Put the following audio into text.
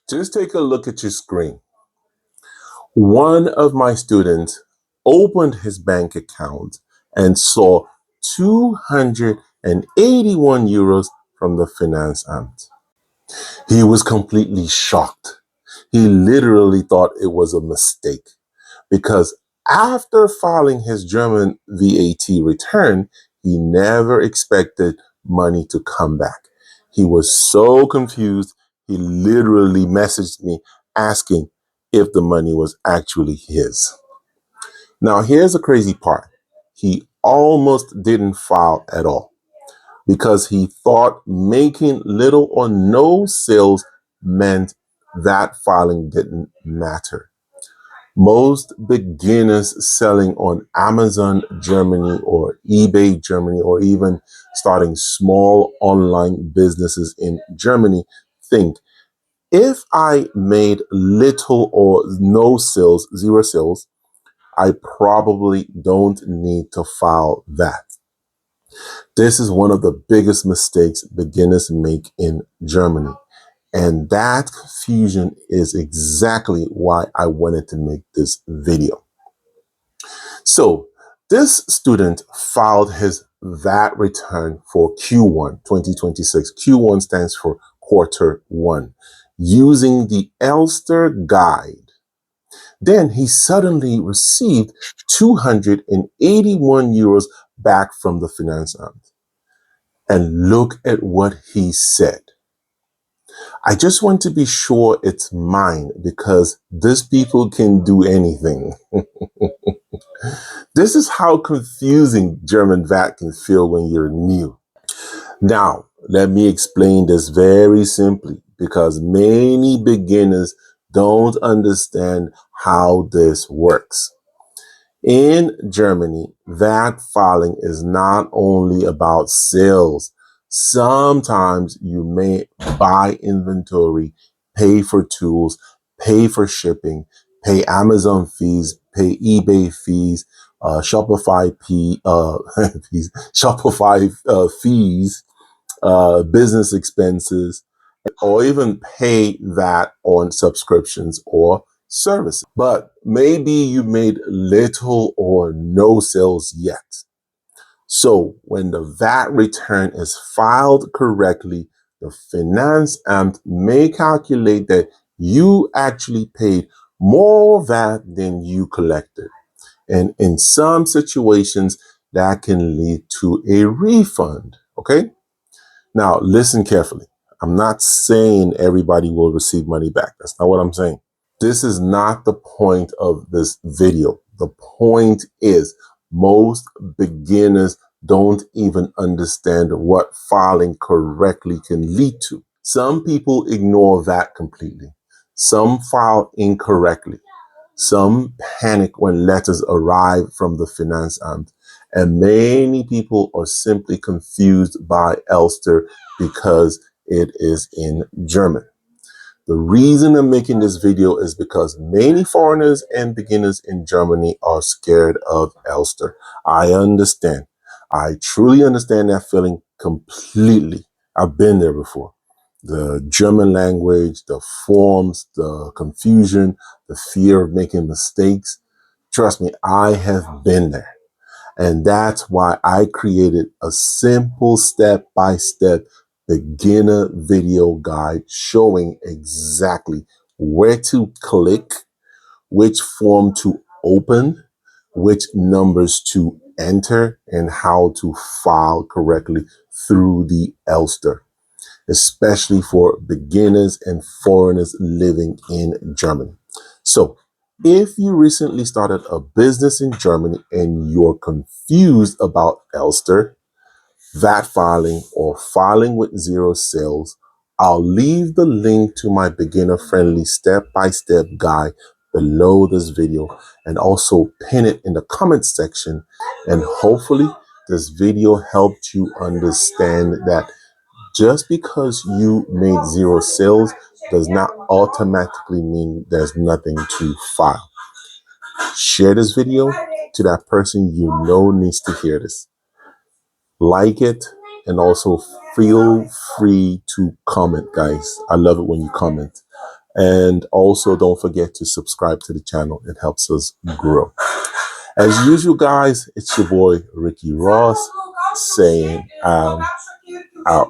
Just take a look at your screen. One of my students opened his bank account and saw 281 euros from the Finanzamt. He was completely shocked. He literally thought it was a mistake because after filing his German VAT return, he never expected money to come back. He was so confused, he literally messaged me asking if the money was actually his. Now, here's the crazy part. He almost didn't file at all because he thought making little or no sales meant that filing didn't matter. Most beginners selling on Amazon Germany or eBay Germany or even starting small online businesses in Germany think if I made little or no sales, zero sales, I probably don't need to file that. This is one of the biggest mistakes beginners make in Germany. And that confusion is exactly why I wanted to make this video. So this student filed his VAT return for Q1 2026. Q1 stands for quarter one, using the ELSTER guide. Then he suddenly received 281 euros back from the Finanzamt. And look at what he said. I just want to be sure it's mine because these people can do anything. This is how confusing German VAT can feel when you're new. Now, let me explain this very simply because many beginners don't understand how this works. In Germany, VAT filing is not only about sales. Sometimes you may buy inventory, pay for tools, pay for shipping, pay Amazon fees, pay eBay fees, Shopify fees, business expenses, or even pay that on subscriptions or services. But maybe you made little or no sales yet. So when the VAT return is filed correctly, the Finanzamt may calculate that you actually paid more VAT than you collected. And in some situations, that can lead to a refund. Okay? Now, listen carefully. I'm not saying everybody will receive money back. That's not what I'm saying. This is not the point of this video. The point is most beginners don't even understand what filing correctly can lead to. Some people ignore that completely. Some file incorrectly. Some panic when letters arrive from the Finanzamt. And many people are simply confused by ELSTER because it is in German. The reason I'm making this video is because many foreigners and beginners in Germany are scared of ELSTER. I understand. I truly understand that feeling completely. I've been there before. The German language, the forms, the confusion, the fear of making mistakes. Trust me, I have been there. And that's why I created a simple step-by-step beginner video guide showing exactly where to click, which form to open, which numbers to enter, and how to file correctly through the ELSTER, especially for beginners and foreigners living in Germany. So if you recently started a business in Germany and you're confused about ELSTER, VAT filing, or filing with zero sales, I'll leave the link to my beginner-friendly step-by-step guide below this video and also pin it in the comment section. And hopefully this video helped you understand that just because you made zero sales does not automatically mean there's nothing to file. Share this video to that person you know needs to hear this. Like it, and also feel free to comment, guys. I love it when you comment. And also don't forget to subscribe to the channel. It helps us grow. As usual, guys, it's your boy, Ricky Ross, saying I'm out.